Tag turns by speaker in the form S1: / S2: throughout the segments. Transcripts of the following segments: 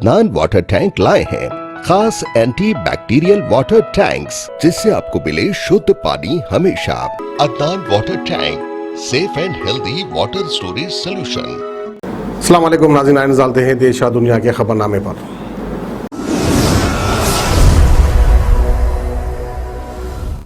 S1: Adnan water tank लाए हैं खास एंटी बैक्टीरियल वाटर टैंक्स, जिससे आपको मिले शुद्ध पानी हमेशा। Adnan water tank, safe and healthy water storage solution.
S2: अस्सलाम वालेकुम नाज़रीन, आइए डालते हैं देश और दुनिया के खबरनामे पर।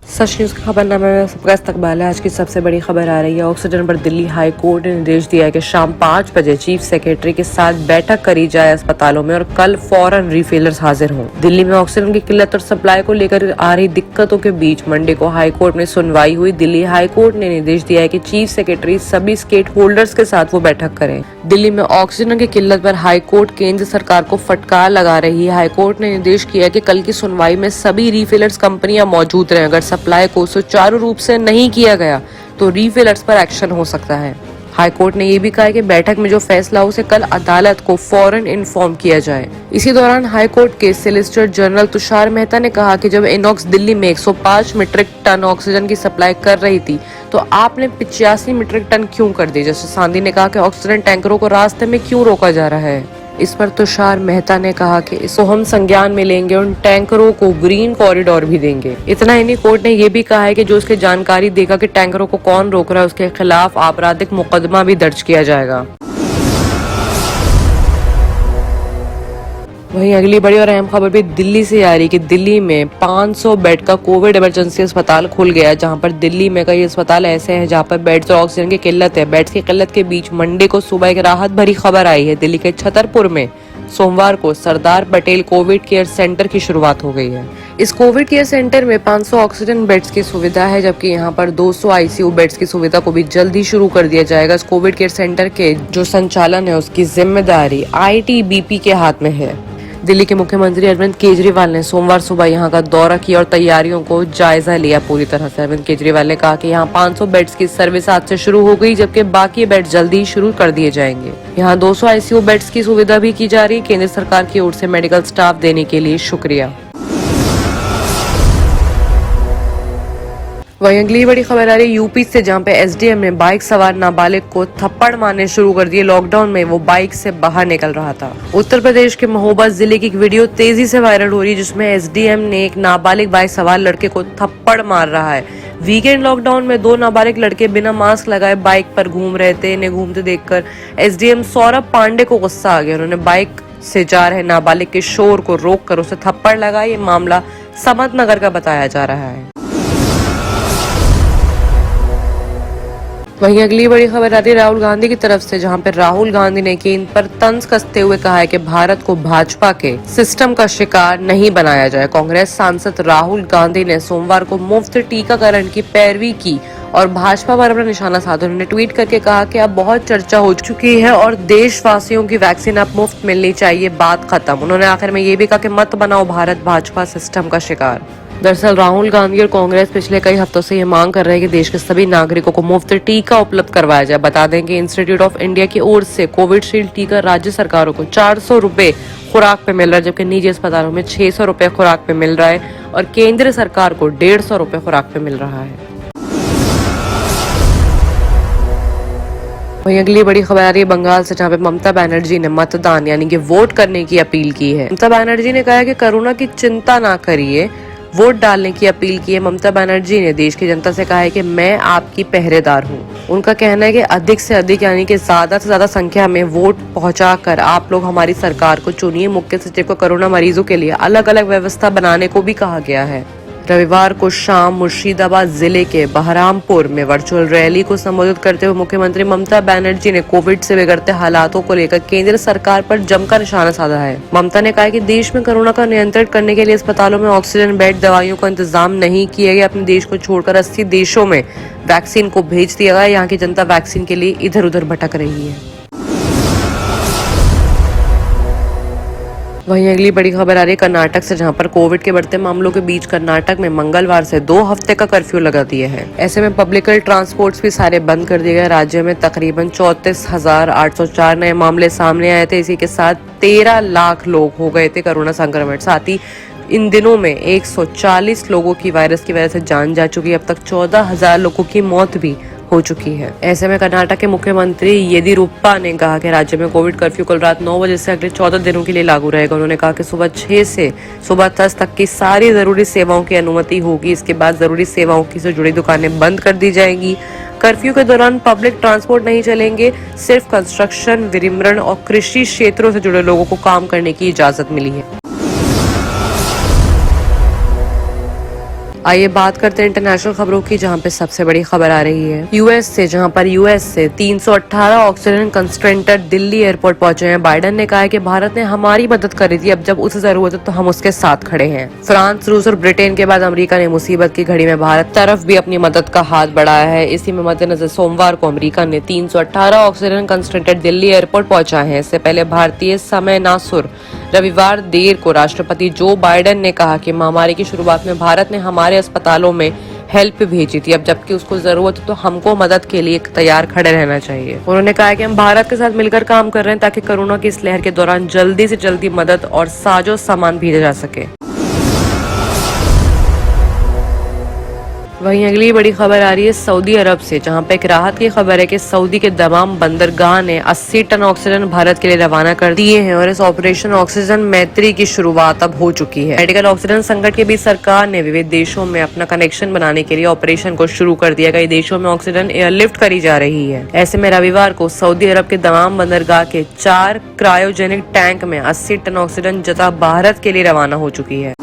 S3: सच न्यूज़ के खबरनामे में सबका इस्तकबाल है। आज की सबसे बड़ी खबर आ रही है। ऑक्सीजन पर दिल्ली हाई कोर्ट ने निर्देश दिया है कि शाम 5 बजे चीफ सेक्रेटरी के साथ बैठक करी जाए अस्पतालों में और कल फौरन रिफिलर्स हाजिर हों। दिल्ली में ऑक्सीजन की किल्लत और सप्लाई को लेकर आ रही दिक्कतों के बीच मंडे को हाई कोर्ट में सुनवाई हुई। दिल्ली हाई कोर्ट ने निर्देश दिया है कि चीफ सेक्रेटरी सभी स्टेट होल्डर्स के साथ वो बैठक करें। दिल्ली में ऑक्सीजन की किल्लत पर हाई कोर्ट केंद्र सरकार को फटकार लगा रही है। हाई कोर्ट ने निर्देश किया कि कल की सुनवाई में सभी रिफिलर्स कंपनियां मौजूद रहें। अगर सप्लाई को सुचारू रूप से नहीं किया गया तो रिफिलर्स पर एक्शन हो सकता है। हाई कोर्ट ने यह भी कहा है कि बैठक में जो फैसला हो उसे कल अदालत को फौरन इन्फॉर्म किया जाए। इसी दौरान हाई कोर्ट के सॉलिसिटर जनरल तुषार मेहता ने कहा कि जब इनॉक्स दिल्ली में 105 मीट्रिक टन ऑक्सीजन की सप्लाई कर रही थी तो आपने 85 मीट्रिक टन क्यों कर दी। जस्टिस सांधी ने कहा कि ऑक्सीजन टैंकरों को रास्ते में क्यों रोका जा रहा है। इस पर तुषार मेहता ने कहा कि इसको हम संज्ञान में लेंगे, उन टैंकरों को ग्रीन कॉरिडोर भी देंगे। इतना ही नहीं, कोर्ट ने यह भी कहा है कि जो उसकी जानकारी देगा कि टैंकरों को कौन रोक रहा है उसके खिलाफ आपराधिक मुकदमा भी दर्ज किया जाएगा। वहीं अगली बड़ी और अहम खबर भी दिल्ली से आ रही कि दिल्ली में 500 बेड का कोविड इमरजेंसी अस्पताल खुल गया है, जहां पर दिल्ली में कई अस्पताल ऐसे हैं जहां पर बेड्स और ऑक्सीजन की किल्लत है। बेड्स की किल्लत के बीच मंडे को सुबह एक राहत भरी खबर आई है। दिल्ली के छतरपुर में सोमवार को Sardar Patel Covid care centre की शुरुआत हो गई है। इस कोविड केयर सेंटर में 500 ऑक्सीजन बेड्स की सुविधा है, जबकि यहाँ पर 200 आईसीयू बेड्स की सुविधा को भी जल्द ही शुरू कर दिया जाएगा। इस कोविड केयर सेंटर के जो संचालन है उसकी जिम्मेदारी आईटीबीपी के हाथ में है। दिल्ली के मुख्यमंत्री अरविंद केजरीवाल ने सोमवार सुबह यहां का दौरा किया और तैयारियों को जायजा लिया पूरी तरह से। अरविंद केजरीवाल ने कहा कि यहां 500 बेड्स की सर्विस आज से शुरू हो गई, जबकि बाकी बेड जल्दी ही शुरू कर दिए जाएंगे। यहां 200 आईसीयू बेड्स की सुविधा भी की जा रही है। केंद्र सरकार की ओर से मेडिकल स्टाफ देने के लिए शुक्रिया। वहीं अगली बड़ी खबर आ रही है यूपी से, जहां पे एसडीएम ने बाइक सवार नाबालिग को थप्पड़ मारने शुरू कर दिए। लॉकडाउन में वो बाइक से बाहर निकल रहा था। उत्तर प्रदेश के महोबा जिले की एक वीडियो तेजी से वायरल हो रही है, जिसमें एसडीएम ने एक नाबालिग बाइक सवार लड़के को थप्पड़ मार रहा है। वीकेंड लॉकडाउन में 2 नाबालिग लड़के बिना मास्क लगाए बाइक पर घूम रहे थे। इन्हें घूमते देखकर एसडीएम सौरभ पांडे को गुस्सा आ गया। उन्होंने बाइक से जा रहे नाबालिग के शोर को रोककर उसे थप्पड़ लगाया। ये मामला समतनगर का बताया जा रहा है। वहीं अगली बड़ी खबर आती है राहुल गांधी की तरफ से, जहां पर राहुल गांधी ने केंद्र पर तंज कसते हुए कहा है कि भारत को भाजपा के सिस्टम का शिकार नहीं बनाया जाए। कांग्रेस सांसद राहुल गांधी ने सोमवार को मुफ्त टीकाकरण की पैरवी की और भाजपा पर अपना निशाना साधा। उन्होंने ट्वीट करके कहा कि अब बहुत चर्चा हो चुकी है और देशवासियों की वैक्सीन अब मुफ्त मिलनी चाहिए, बात खत्म। उन्होंने आखिर में ये भी कहा कि मत बनाओ भारत भाजपा सिस्टम का शिकार। दरअसल राहुल गांधी और कांग्रेस पिछले कई हफ्तों से ये मांग कर रहे हैं कि देश के सभी नागरिकों को मुफ्त टीका उपलब्ध करवाया जाए। बता दें कि इंस्टीट्यूट ऑफ इंडिया की ओर से कोविशील्ड टीका राज्य सरकारों को 400 रुपए खुराक पे मिल रहा है, जबकि निजी अस्पतालों में 600 रुपए खुराक पे मिल रहा है और केंद्र सरकार को 150 रुपए खुराक पे मिल रहा है। वहीं अगली बड़ी खबर आ रही है बंगाल से, जहाँ पे ममता बनर्जी ने मतदान यानी कि वोट करने की अपील की है। ममता बनर्जी ने कहा कि कोरोना की चिंता ना करिए, वोट डालने की अपील की है। ममता बनर्जी ने देश की जनता से कहा है कि मैं आपकी पहरेदार हूं। उनका कहना है कि अधिक से अधिक यानी कि ज्यादा से ज्यादा संख्या में वोट पहुंचाकर आप लोग हमारी सरकार को चुनिए। मुख्य सचिव को कोरोना मरीजों के लिए अलग अलग व्यवस्था बनाने को भी कहा गया है। रविवार को शाम मुर्शिदाबाद जिले के बहरामपुर में वर्चुअल रैली को संबोधित करते हुए मुख्यमंत्री ममता बनर्जी ने कोविड से बिगड़ते हालातों को लेकर केंद्र सरकार पर जमकर निशाना साधा है। ममता ने कहा कि देश में कोरोना का नियंत्रण करने के लिए अस्पतालों में ऑक्सीजन बेड, दवाइयों का इंतजाम नहीं किया गया। अपने देश को छोड़कर 80 देशों में वैक्सीन को भेज दिया गया। यहाँ की जनता वैक्सीन के लिए इधर उधर भटक रही है। वहीं अगली बड़ी खबर आ रही है कर्नाटक से, जहां पर कोविड के बढ़ते मामलों के बीच कर्नाटक में मंगलवार से 2 हफ्ते का कर्फ्यू लगा दिया है। ऐसे में पब्लिक ट्रांसपोर्ट्स भी सारे बंद कर दिए गए। राज्य में तकरीबन 34,804 नए मामले सामने आए थे। इसी के साथ 13 लाख लोग हो गए थे कोरोना संक्रमित। साथ ही इन दिनों में 140 लोगों की वायरस की वजह से जान जा चुकी है। अब तक 14,000 लोगों की मौत भी हो चुकी है। ऐसे में कर्नाटक के मुख्यमंत्री येदियुरप्पा ने कहा कि राज्य में कोविड कर्फ्यू कल रात 9 बजे से अगले 14 दिनों के लिए लागू रहेगा। उन्होंने कहा कि सुबह 6 से सुबह 10 तक की सारी जरूरी सेवाओं की अनुमति होगी। इसके बाद जरूरी सेवाओं की से जुड़ी दुकानें बंद कर दी जाएंगी। कर्फ्यू के दौरान पब्लिक ट्रांसपोर्ट नहीं चलेंगे। सिर्फ कंस्ट्रक्शन, विनिर्माण और कृषि क्षेत्रों से जुड़े लोगों को काम करने की इजाजत मिली है। आइए बात करते हैं इंटरनेशनल खबरों की, जहां पे सबसे बड़ी खबर आ रही है यूएस से, जहां पर यूएस से 318 ऑक्सीजन कंसंट्रेटर दिल्ली एयरपोर्ट पहुंचे हैं। बाइडेन ने कहा है कि भारत ने हमारी मदद करी थी, अब जब उसे जरूरत है तो हम उसके साथ खड़े हैं। फ्रांस, रूस और ब्रिटेन के बाद अमेरिका ने मुसीबत की घड़ी में भारत तरफ भी अपनी मदद का हाथ बढ़ाया है। इसी में मद्देनजर सोमवार को अमेरिका ने 318 ऑक्सीजन कंसंट्रेटर दिल्ली एयरपोर्ट पहुंचाए हैं। इससे पहले भारतीय समय नासुर रविवार देर को राष्ट्रपति जो बाइडेन ने कहा कि महामारी की शुरुआत में भारत ने हमारे अस्पतालों में हेल्प भेजी थी, अब जबकि उसको जरूरत है तो हमको मदद के लिए तैयार खड़े रहना चाहिए। उन्होंने कहा कि हम भारत के साथ मिलकर काम कर रहे हैं ताकि कोरोना की इस लहर के दौरान जल्दी से जल्दी मदद और साजो सामान भेजा जा सके। वहीं अगली बड़ी खबर आ रही है सऊदी अरब से, जहां पे एक राहत की खबर है कि सऊदी के दमाम बंदरगाह ने 80 टन ऑक्सीजन भारत के लिए रवाना कर दिए हैं और इस ऑपरेशन ऑक्सीजन मैत्री की शुरुआत अब हो चुकी है। मेडिकल ऑक्सीजन संकट के बीच सरकार ने विविध देशों में अपना कनेक्शन बनाने के लिए ऑपरेशन को शुरू कर दिया। कई देशों में ऑक्सीजन एयरलिफ्ट करी जा रही है। ऐसे में रविवार को सऊदी अरब के दमाम बंदरगाह के 4 क्रायोजेनिक टैंक में 80 टन ऑक्सीजन जता भारत के लिए रवाना हो चुकी है।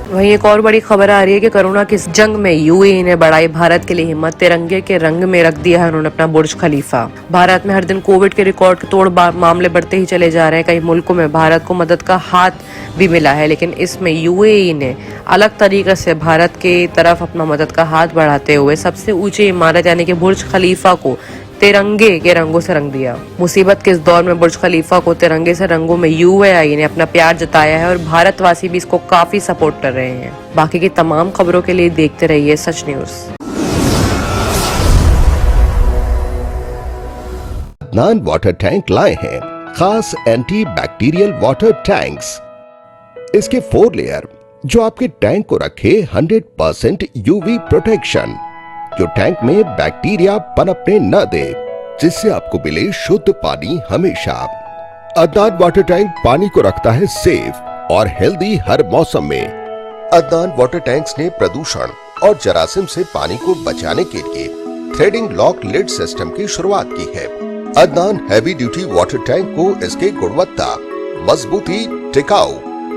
S3: वहीं एक और बड़ी खबर आ रही है कि कोरोना की जंग में यूएई ने बढ़ाई भारत के लिए हिम्मत। तिरंगे के रंग में रख दिया है उन्होंने अपना बुर्ज खलीफा। भारत में हर दिन कोविड के रिकॉर्ड के तोड़ मामले बढ़ते ही चले जा रहे हैं। कई मुल्कों में भारत को मदद का हाथ भी मिला है, लेकिन इसमें यूएई ने अलग तरीके से भारत के तरफ अपना मदद का हाथ बढ़ाते हुए सबसे ऊंची इमारत यानी कि बुर्ज खलीफा को तिरंगे के रंगों से रंग दिया। मुसीबत के इस दौर में बुर्ज खलीफा को तिरंगे से रंगों में यूएई ने अपना प्यार जताया है और भारतवासी भी इसको काफी सपोर्ट कर रहे हैं। बाकी की तमाम खबरों के लिए देखते रहिए सच न्यूज।
S1: अदनान वाटर टैंक लाए हैं खास एंटी बैक्टीरियल वाटर टैंक्स। इसके 4 लेयर जो आपके टैंक को रखे 100% यूवी प्रोटेक्शन, जो टैंक में बैक्टीरिया पनपने न दे, जिससे आपको मिले शुद्ध पानी हमेशा। अदनान वाटर टैंक पानी को रखता है सेफ और हेल्दी हर मौसम में। अदनान वाटर टैंक्स ने प्रदूषण और जरासीम से पानी को बचाने के लिए थ्रेडिंग लॉक लिड सिस्टम की शुरुआत की है। Adnan heavy duty water tank को इसके गुणवत्ता, मजबूती, टिकाऊ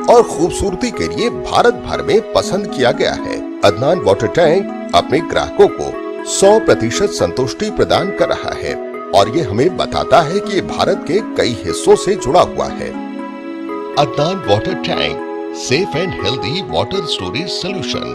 S1: और खूबसूरती के लिए भारत भर में पसंद किया गया है। अदनान वाटर टैंक अपने ग्राहकों को 100% संतुष्टि प्रदान कर रहा है और ये हमें बताता है कि ये भारत के कई हिस्सों से जुड़ा हुआ है। Adnan water tank, safe and healthy water storage solution.